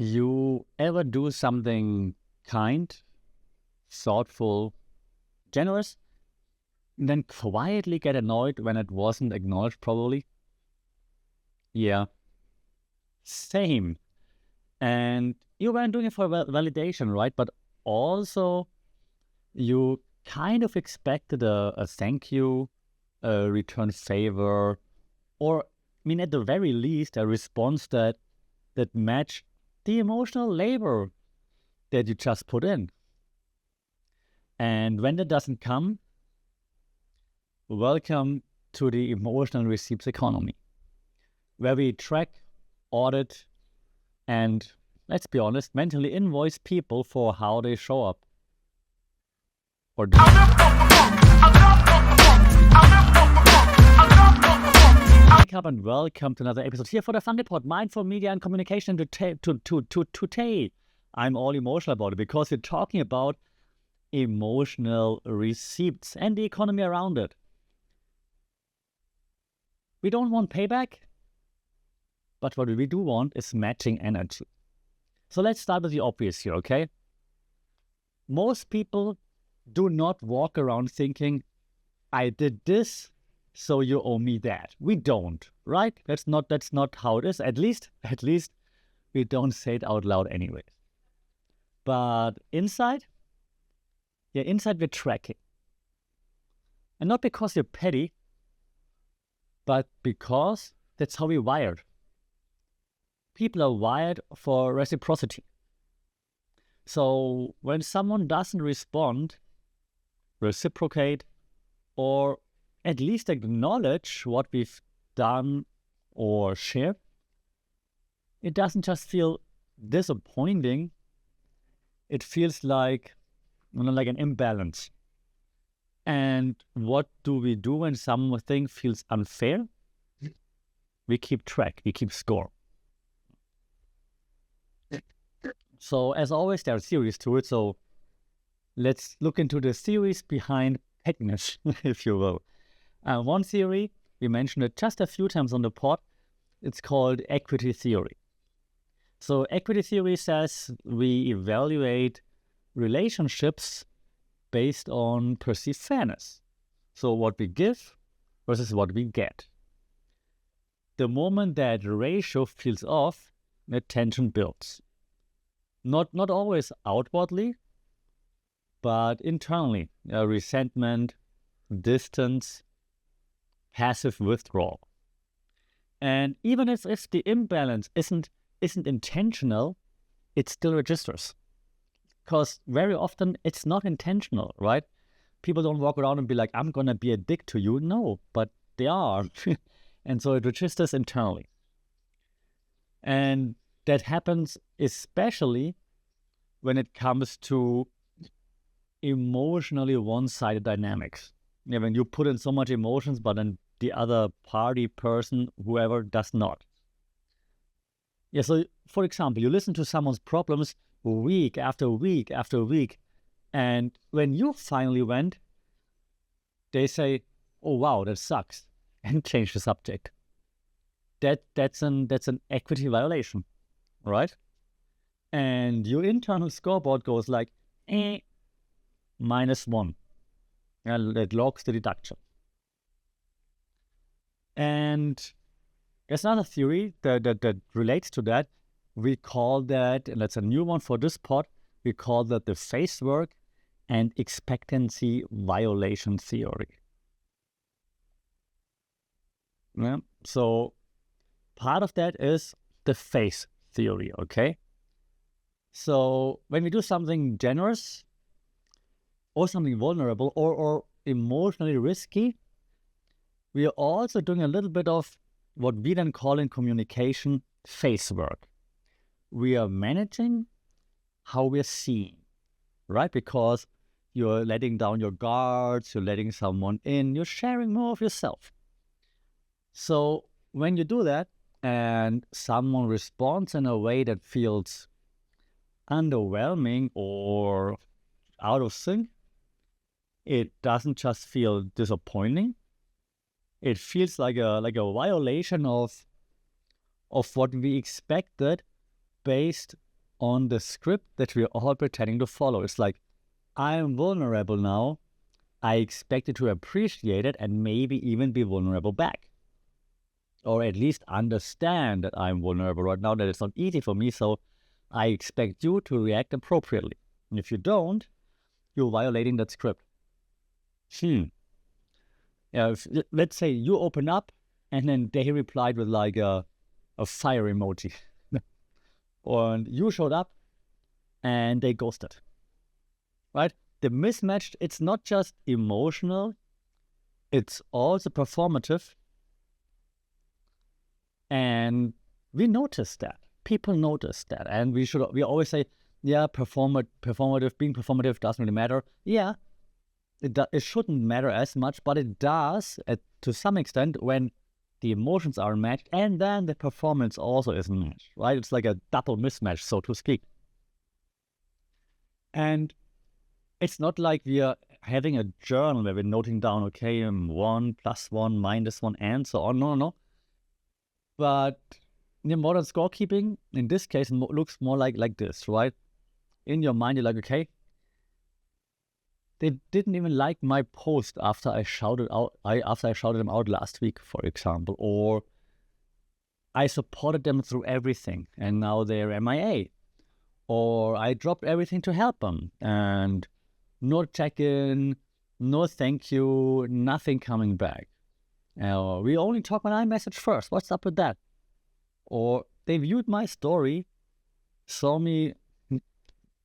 You ever do something kind, thoughtful, generous, and then quietly get annoyed when it wasn't acknowledged probably? Yeah, same. And you weren't doing it for validation, right? But also you kind of expected a thank you, a return favor, or at the very least, a response that matched the emotional labor that you just put in. And when that doesn't come, welcome to the emotional receipts economy, where we track, audit, and, let's be honest, mentally invoice people for how they show up. Or do. Wake up and welcome to another episode here for the Fun Report, Mindful Media and Communication. Today, I'm all emotional about it because we're talking about emotional receipts and the economy around it. We don't want payback, but what we do want is matching energy. So let's start with the obvious here, okay? Most people do not walk around thinking, I did this, so you owe me that. We don't, right? That's not how it is. At least we don't say it out loud anyway. But inside we're tracking. And not because you're petty, but because that's how we're wired. People are wired for reciprocity. So when someone doesn't respond, reciprocate, or at least acknowledge what we've done or shared, it doesn't just feel disappointing. It feels like, like an imbalance. And what do we do when something feels unfair? We keep track, we keep score. So as always, there are theories to it. So let's look into the theories behind pettiness, if you will. One theory, we mentioned it just a few times on the pod, it's called equity theory. So equity theory says we evaluate relationships based on perceived fairness. So what we give versus what we get. The moment that ratio feels off, the tension builds. Not always outwardly, but internally. Resentment, distance, passive withdrawal. And even if the imbalance isn't intentional, it still registers. Because very often it's not intentional, right? People don't walk around and be like, I'm going to be a dick to you. No, but they are. And so it registers internally. And that happens especially when it comes to emotionally one-sided dynamics. When you put in so much emotions, but then the other party, person, whoever does not. So for example, you listen to someone's problems week after week after week, and when you finally went, they say, oh wow, that sucks, and change the subject. That's an equity violation, right? And your internal scoreboard goes like, -1. And it logs the deduction. And there's another theory that relates to that. We call that, and that's a new one for this pod, we call that the face work and expectancy violation theory. Yeah? So part of that is the face theory, okay? So when we do something generous or something vulnerable or emotionally risky, we are also doing a little bit of what we then call in communication face work. We are managing how we're seen, right? Because you're letting down your guards, you're letting someone in, you're sharing more of yourself. So when you do that and someone responds in a way that feels underwhelming or out of sync, it doesn't just feel disappointing. It feels like a violation of what we expected based on the script that we're all pretending to follow. It's like, I'm vulnerable now. I expect you to appreciate it and maybe even be vulnerable back. Or at least understand that I'm vulnerable right now, that it's not easy for me, so I expect you to react appropriately. And if you don't, you're violating that script. Let's say you open up and then they replied with like a fire emoji. And you showed up and they ghosted. Right? The mismatch, it's not just emotional, it's also performative. And we notice that. People notice that. And we always say, yeah, performative, being performative doesn't really matter. Yeah, it shouldn't matter as much, but it does to some extent when the emotions are matched and then the performance also is matched, right? It's like a double mismatch, so to speak. And it's not like we are having a journal where we're noting down, okay, 1 + 1 - 1 and so on. No. But in modern scorekeeping, in this case, looks more like this, right? In your mind, you're like, okay, they didn't even like my post after I shouted them out last week, for example, or I supported them through everything and now they're MIA, or I dropped everything to help them and no check-in, no thank you, nothing coming back. We only talk when I message first. What's up with that? Or they viewed my story, saw me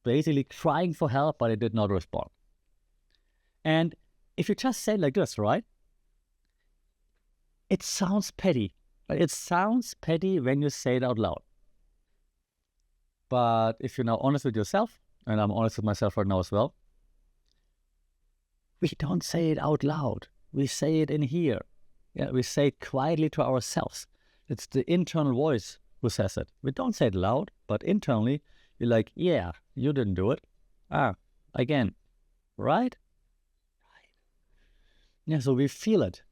basically crying for help, but I did not respond. And if you just say it like this, right? It sounds petty. Right? It sounds petty when you say it out loud. But if you're now honest with yourself, and I'm honest with myself right now as well, we don't say it out loud. We say it in here. Yeah, we say it quietly to ourselves. It's the internal voice who says it. We don't say it loud, but internally, you're like, yeah, you didn't do it. Again, right? Yeah, so we feel it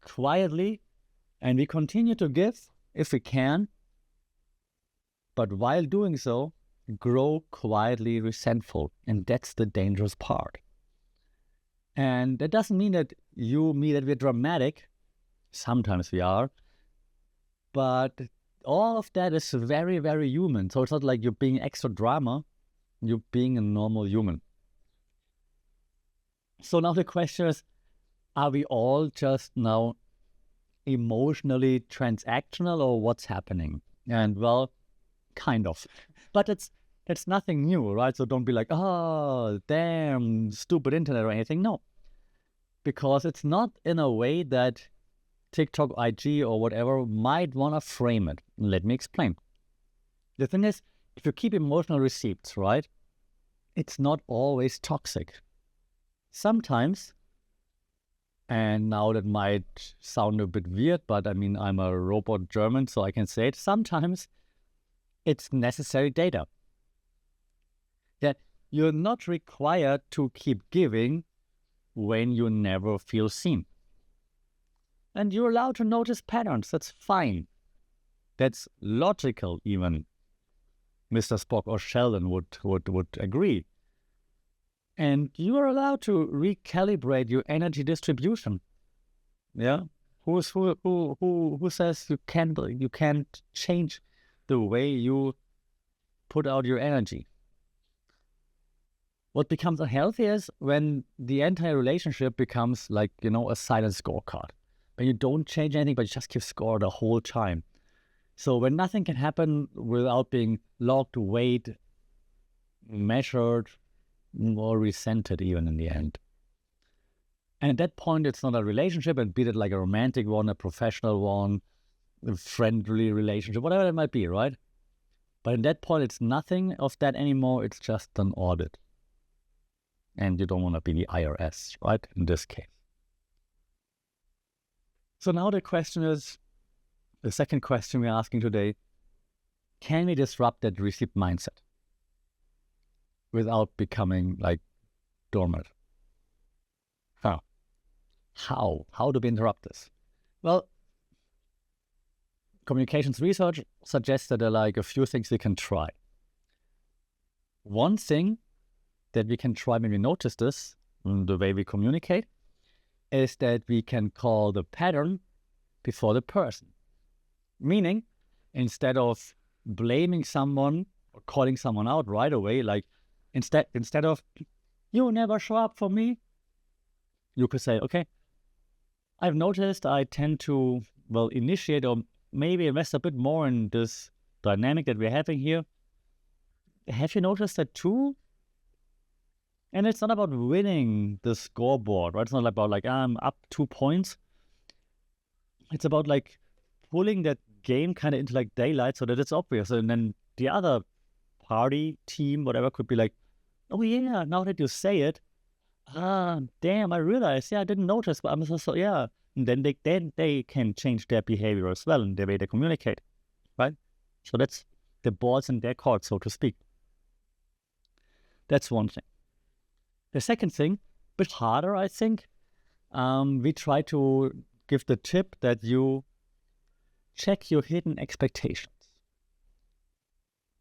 quietly, and we continue to give if we can, but while doing so, grow quietly resentful, and that's the dangerous part. And that doesn't mean that we're dramatic. Sometimes we are, but all of that is very, very human. So it's not like you're being extra drama, you're being a normal human. So now the question is, are we all just now emotionally transactional, or what's happening? And well, kind of. But that's nothing new, right? So don't be like, oh, damn, stupid internet or anything. No. Because it's not in a way that TikTok, IG, or whatever might want to frame it. Let me explain. The thing is, if you keep emotional receipts, right, it's not always toxic. Sometimes, and now that might sound a bit weird, but I mean, I'm a robot German, so I can say it. Sometimes it's necessary data. That you're not required to keep giving when you never feel seen. And you're allowed to notice patterns. That's fine. That's logical, even. Mr. Spock or Sheldon would agree. And you are allowed to recalibrate your energy distribution. Yeah, who says you can't change the way you put out your energy? What becomes unhealthy is when the entire relationship becomes like, a silent scorecard. When you don't change anything, but you just keep score the whole time. So when nothing can happen without being logged, weighed, measured, or resented even in the end. And at that point, it's not a relationship, and be it like a romantic one, a professional one, a friendly relationship, whatever it might be, right? But at that point, it's nothing of that anymore. It's just an audit. And you don't want to be the IRS, right? In this case. So now the second question we're asking today, can we disrupt that receipt mindset without becoming like dormant? How do we interrupt this? Well, communications research suggests that there are like a few things we can try. One thing that we can try when we notice this, the way we communicate, is that we can call the pattern before the person. Meaning, instead of blaming someone or calling someone out right away, like instead of, you never show up for me, you could say, okay, I've noticed I tend to, initiate or maybe invest a bit more in this dynamic that we're having here. Have you noticed that too? And it's not about winning the scoreboard, right? It's not about like, I'm up 2 points. It's about like pulling that game kind of into like daylight so that it's obvious. And then the other party, team, whatever, could be like, oh yeah, now that you say it, damn, I realized, I didn't notice, but I'm so yeah. And then they can change their behavior as well and the way they communicate, right? So that's the ball's in their court, so to speak. That's one thing. The second thing, a bit harder, I think. We try to give the tip that you check your hidden expectations.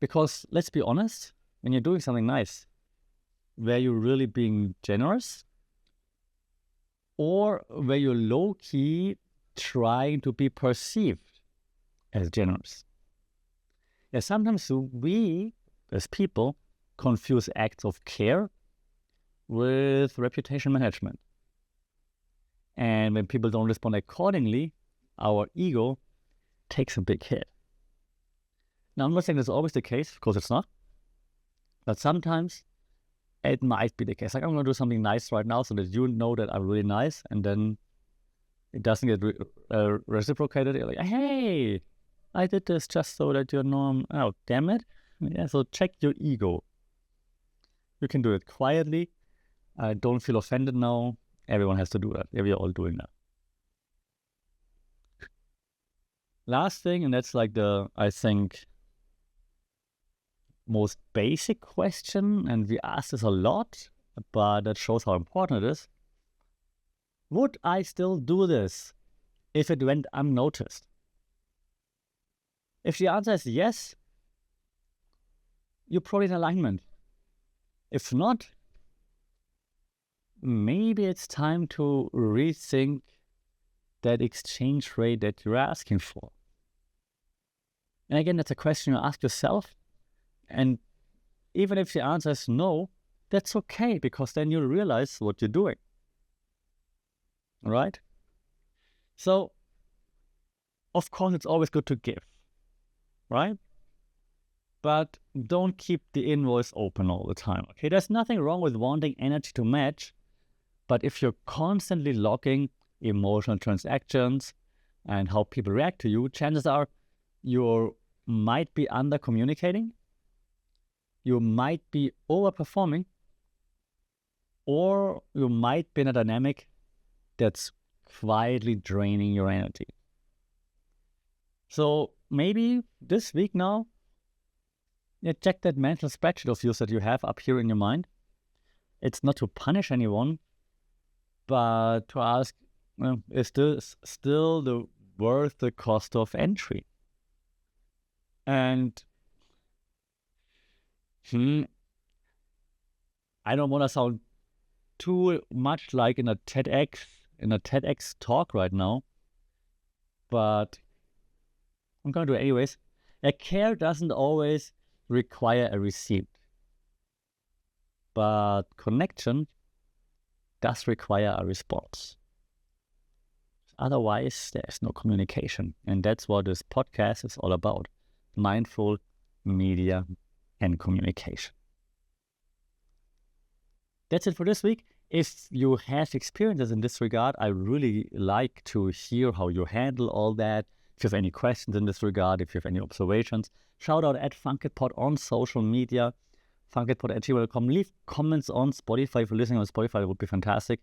Because let's be honest, when you're doing something nice, were you really being generous? Or were you low-key trying to be perceived as generous? Yeah, sometimes we, as people, confuse acts of care with reputation management. And when people don't respond accordingly, our ego takes a big hit. Now, I'm not saying that's always the case, because it's not. But sometimes it might be the case. Like, I'm going to do something nice right now so that you know that I'm really nice, and then it doesn't get reciprocated. You're like, hey, I did this just so that you know, oh, damn it. Yeah, so check your ego. You can do it quietly. Don't feel offended now. Everyone has to do that. Yeah, we are all doing that. Last thing, and that's like I think, most basic question, and we ask this a lot, but that shows how important it is. Would I still do this if it went unnoticed? If the answer is yes, you're probably in alignment. If not, maybe it's time to rethink that exchange rate that you're asking for. And again, that's a question you ask yourself. And even if the answer is no, that's okay, because then you'll realize what you're doing. All right? So, of course, it's always good to give, right? But don't keep the invoice open all the time, okay? There's nothing wrong with wanting energy to match, but if you're constantly logging emotional transactions and how people react to you, chances are you might be under-communicating, you might be overperforming, or you might be in a dynamic that's quietly draining your energy. So maybe this week now, check that mental spreadsheet of yours that you have up here in your mind. It's not to punish anyone, but to ask, is this still worth the cost of entry? And I don't want to sound too much like in a TEDx talk right now, but I'm going to do it anyways. A care doesn't always require a receipt, but connection does require a response. Otherwise, there's no communication. And that's what this podcast is all about. Mindful media and communication. That's it for this week. If you have experiences in this regard, I really like to hear how you handle all that. If you have any questions in this regard, if you have any observations, shout out at funkitpod on social media, funkitpod@gmail.com. Leave comments on Spotify. If you're listening on Spotify, it would be fantastic.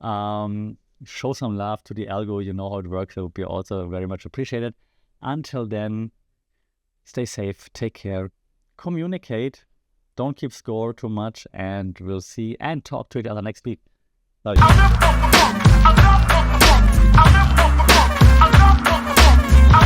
Show some love to the algo. You know how it works. It would be also very much appreciated. Until then, stay safe, take care, communicate, don't keep score too much, and we'll see and talk to each other next week. Love you.